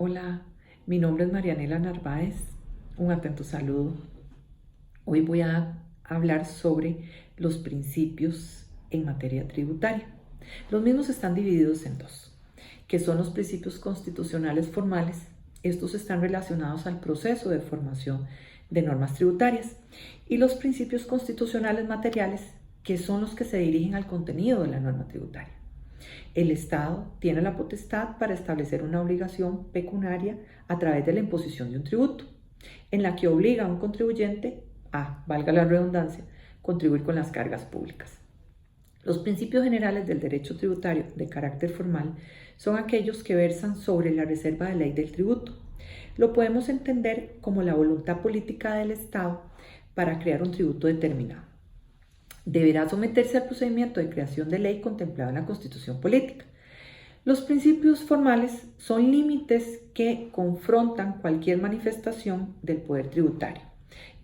Hola, mi nombre es Marianela Narváez. Un atento saludo. Hoy voy a hablar sobre los principios en materia tributaria. Los mismos están divididos en dos, que son los principios constitucionales formales. Estos están relacionados al proceso de formación de normas tributarias, y los principios constitucionales materiales, que son los que se dirigen al contenido de la norma tributaria. El Estado tiene la potestad para establecer una obligación pecuniaria a través de la imposición de un tributo, en la que obliga a un contribuyente a, valga la redundancia, contribuir con las cargas públicas. Los principios generales del derecho tributario de carácter formal son aquellos que versan sobre la reserva de ley del tributo. Lo podemos entender como la voluntad política del Estado para crear un tributo determinado. Deberá someterse al procedimiento de creación de ley contemplado en la Constitución Política. Los principios formales son límites que confrontan cualquier manifestación del poder tributario,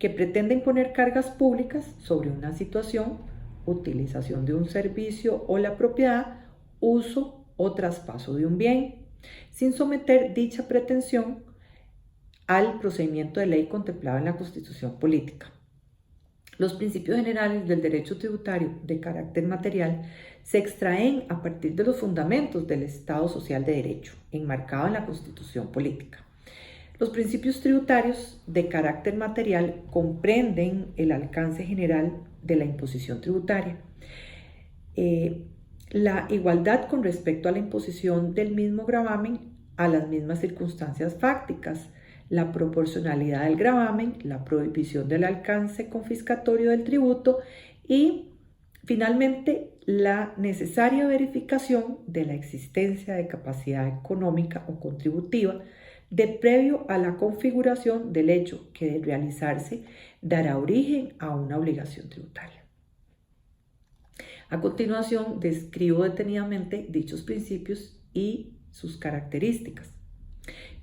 que pretende imponer cargas públicas sobre una situación, utilización de un servicio o la propiedad, uso o traspaso de un bien, sin someter dicha pretensión al procedimiento de ley contemplado en la Constitución Política. Los principios generales del derecho tributario de carácter material se extraen a partir de los fundamentos del Estado Social de Derecho, enmarcado en la Constitución Política. Los principios tributarios de carácter material comprenden el alcance general de la imposición tributaria, la igualdad con respecto a la imposición del mismo gravamen a las mismas circunstancias fácticas, la proporcionalidad del gravamen, la prohibición del alcance confiscatorio del tributo y, finalmente, la necesaria verificación de la existencia de capacidad económica o contributiva de previo a la configuración del hecho que, de realizarse, dará origen a una obligación tributaria. A continuación, describo detenidamente dichos principios y sus características.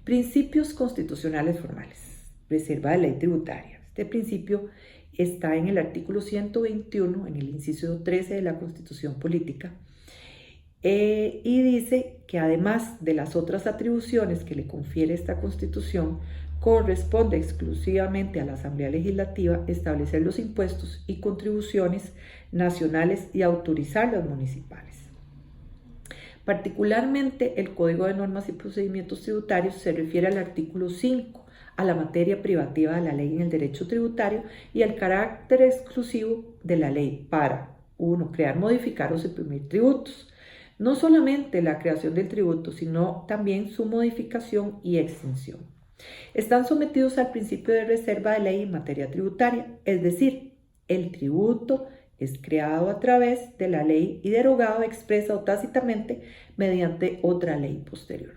Principios constitucionales formales. Reserva de ley tributaria. Este principio está en el artículo 121, en el inciso 13 de la Constitución Política, y dice que además de las otras atribuciones que le confiere esta Constitución, corresponde exclusivamente a la Asamblea Legislativa establecer los impuestos y contribuciones nacionales y autorizar los municipales. Particularmente, el Código de Normas y Procedimientos Tributarios se refiere al artículo 5, a la materia privativa de la ley en el derecho tributario y al carácter exclusivo de la ley para 1. Crear, modificar o suprimir tributos. No solamente la creación del tributo, sino también su modificación y extinción. Están sometidos al principio de reserva de ley en materia tributaria, es decir, el tributo es creado a través de la ley y derogado expresa o tácitamente mediante otra ley posterior.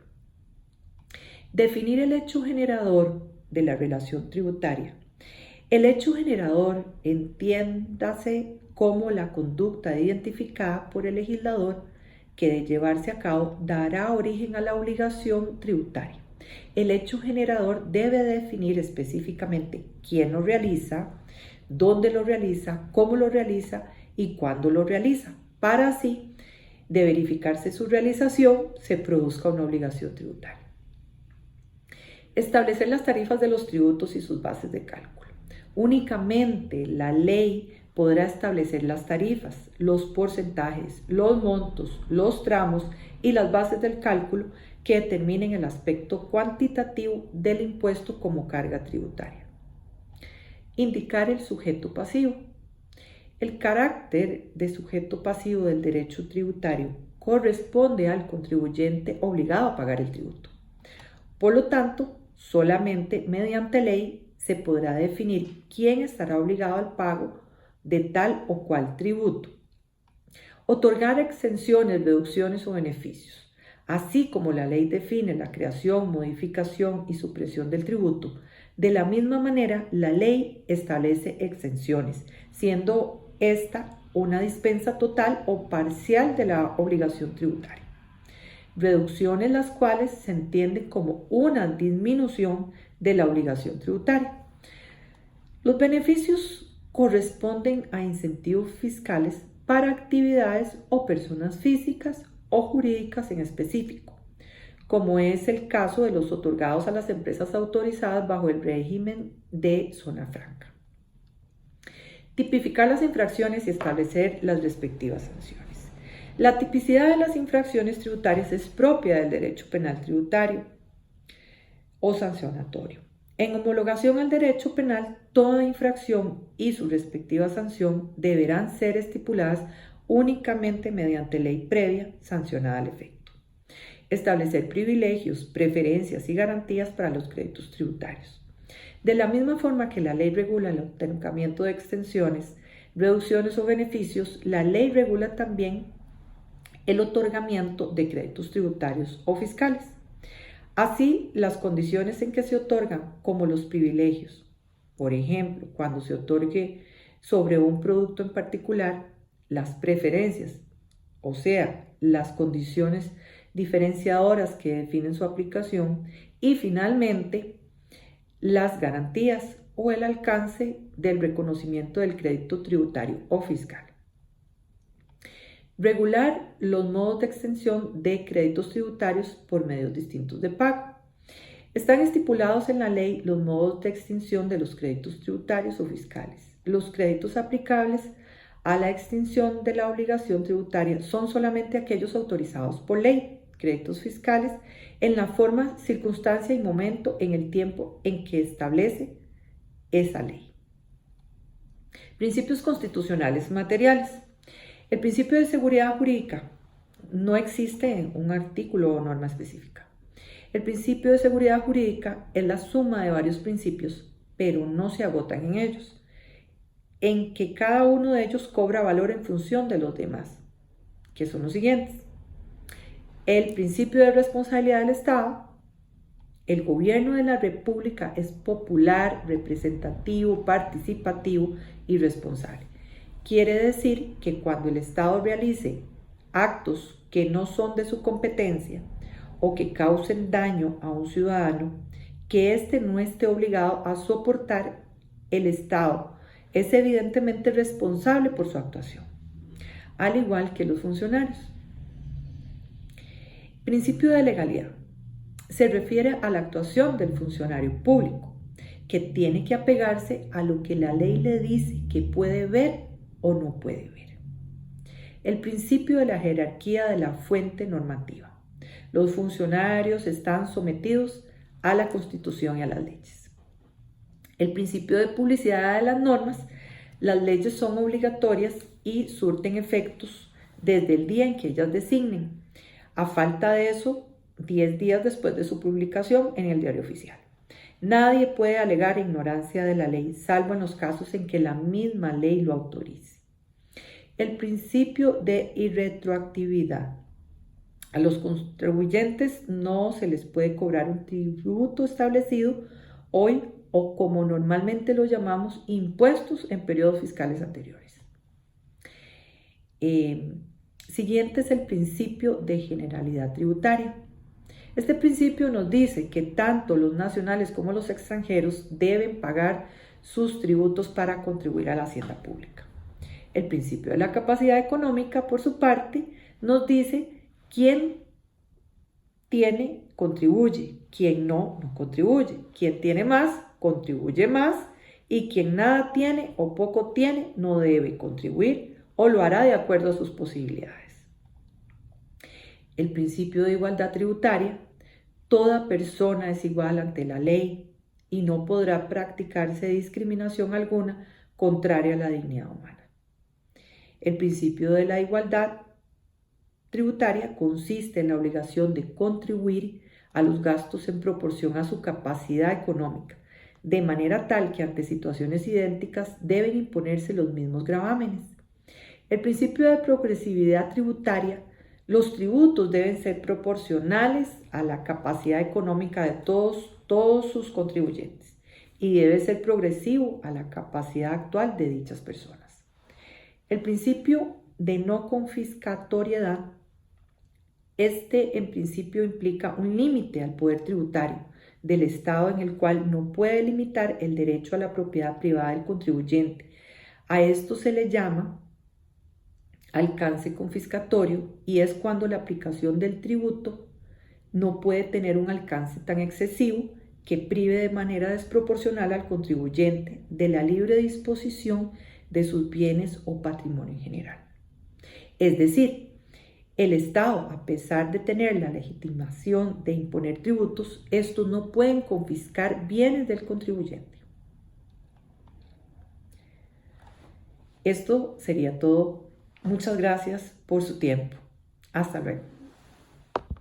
Definir el hecho generador de la relación tributaria. El hecho generador, entiéndase como la conducta identificada por el legislador que, de llevarse a cabo, dará origen a la obligación tributaria. El hecho generador debe definir específicamente quién lo realiza, dónde lo realiza, cómo lo realiza y cuándo lo realiza, para así, de verificarse su realización, se produzca una obligación tributaria. Establecer las tarifas de los tributos y sus bases de cálculo. Únicamente la ley podrá establecer las tarifas, los porcentajes, los montos, los tramos y las bases del cálculo que determinen el aspecto cuantitativo del impuesto como carga tributaria. Indicar el sujeto pasivo. El carácter de sujeto pasivo del derecho tributario corresponde al contribuyente obligado a pagar el tributo. Por lo tanto, solamente mediante ley se podrá definir quién estará obligado al pago de tal o cual tributo. Otorgar exenciones, deducciones o beneficios. Así como la ley define la creación, modificación y supresión del tributo, de la misma manera la ley establece exenciones, siendo esta una dispensa total o parcial de la obligación tributaria. Reducciones, las cuales se entienden como una disminución de la obligación tributaria. Los beneficios corresponden a incentivos fiscales para actividades o personas físicas o jurídicas en específico, como es el caso de los otorgados a las empresas autorizadas bajo el régimen de zona franca. Tipificar las infracciones y establecer las respectivas sanciones. La tipicidad de las infracciones tributarias es propia del derecho penal tributario o sancionatorio. En homologación al derecho penal, toda infracción y su respectiva sanción deberán ser estipuladas únicamente mediante ley previa sancionada al efecto. Establecer privilegios, preferencias y garantías para los créditos tributarios. De la misma forma que la ley regula el otorgamiento de extensiones, reducciones o beneficios, la ley regula también el otorgamiento de créditos tributarios o fiscales. Así, las condiciones en que se otorgan, como los privilegios, por ejemplo, cuando se otorgue sobre un producto en particular, las preferencias, o sea, las condiciones diferenciadoras que definen su aplicación, y finalmente, las garantías o el alcance del reconocimiento del crédito tributario o fiscal. Regular los modos de extensión de créditos tributarios por medios distintos de pago. Están estipulados en la ley los modos de extinción de los créditos tributarios o fiscales. Los créditos aplicables a la extinción de la obligación tributaria son solamente aquellos autorizados por ley. Créditos fiscales en la forma, circunstancia y momento en el tiempo en que establece esa ley. Principios constitucionales materiales. El principio de seguridad jurídica no existe un artículo o norma específica. El principio de seguridad jurídica es la suma de varios principios, pero no se agotan en ellos, en que cada uno de ellos cobra valor en función de los demás, que son los siguientes. El principio de responsabilidad del Estado. El gobierno de la República es popular, representativo, participativo y responsable. Quiere decir que cuando el Estado realice actos que no son de su competencia o que causen daño a un ciudadano, que éste no esté obligado a soportar, el Estado es evidentemente responsable por su actuación, al igual que los funcionarios. Principio de legalidad. Se refiere a la actuación del funcionario público, que tiene que apegarse a lo que la ley le dice que puede ver o no puede ver. El principio de la jerarquía de la fuente normativa. Los funcionarios están sometidos a la Constitución y a las leyes. El principio de publicidad de las normas. Las leyes son obligatorias y surten efectos desde el día en que ellas designen. A falta de eso, 10 días después de su publicación en el Diario Oficial. Nadie puede alegar ignorancia de la ley, salvo en los casos en que la misma ley lo autorice. El principio de irretroactividad. A los contribuyentes no se les puede cobrar un tributo establecido hoy o, como normalmente lo llamamos, impuestos en periodos fiscales anteriores. Siguiente es el principio de generalidad tributaria. Este principio nos dice que tanto los nacionales como los extranjeros deben pagar sus tributos para contribuir a la hacienda pública. El principio de la capacidad económica, por su parte, nos dice quién tiene, contribuye, quién no, no contribuye, quién tiene más, contribuye más, y quien nada tiene o poco tiene, no debe contribuir o lo hará de acuerdo a sus posibilidades. El principio de igualdad tributaria. Toda persona es igual ante la ley y no podrá practicarse discriminación alguna contraria a la dignidad humana. El principio de la igualdad tributaria consiste en la obligación de contribuir a los gastos en proporción a su capacidad económica, de manera tal que ante situaciones idénticas deben imponerse los mismos gravámenes. El principio de progresividad tributaria. Los tributos deben ser proporcionales a la capacidad económica de todos sus contribuyentes y debe ser progresivo a la capacidad actual de dichas personas. El principio de no confiscatoriedad. Este en principio implica un límite al poder tributario del Estado en el cual no puede limitar el derecho a la propiedad privada del contribuyente. A esto se le llama alcance confiscatorio y es cuando la aplicación del tributo no puede tener un alcance tan excesivo que prive de manera desproporcional al contribuyente de la libre disposición de sus bienes o patrimonio en general. Es decir, el Estado, a pesar de tener la legitimación de imponer tributos, estos no pueden confiscar bienes del contribuyente. Esto sería todo. Muchas gracias por su tiempo. Hasta luego.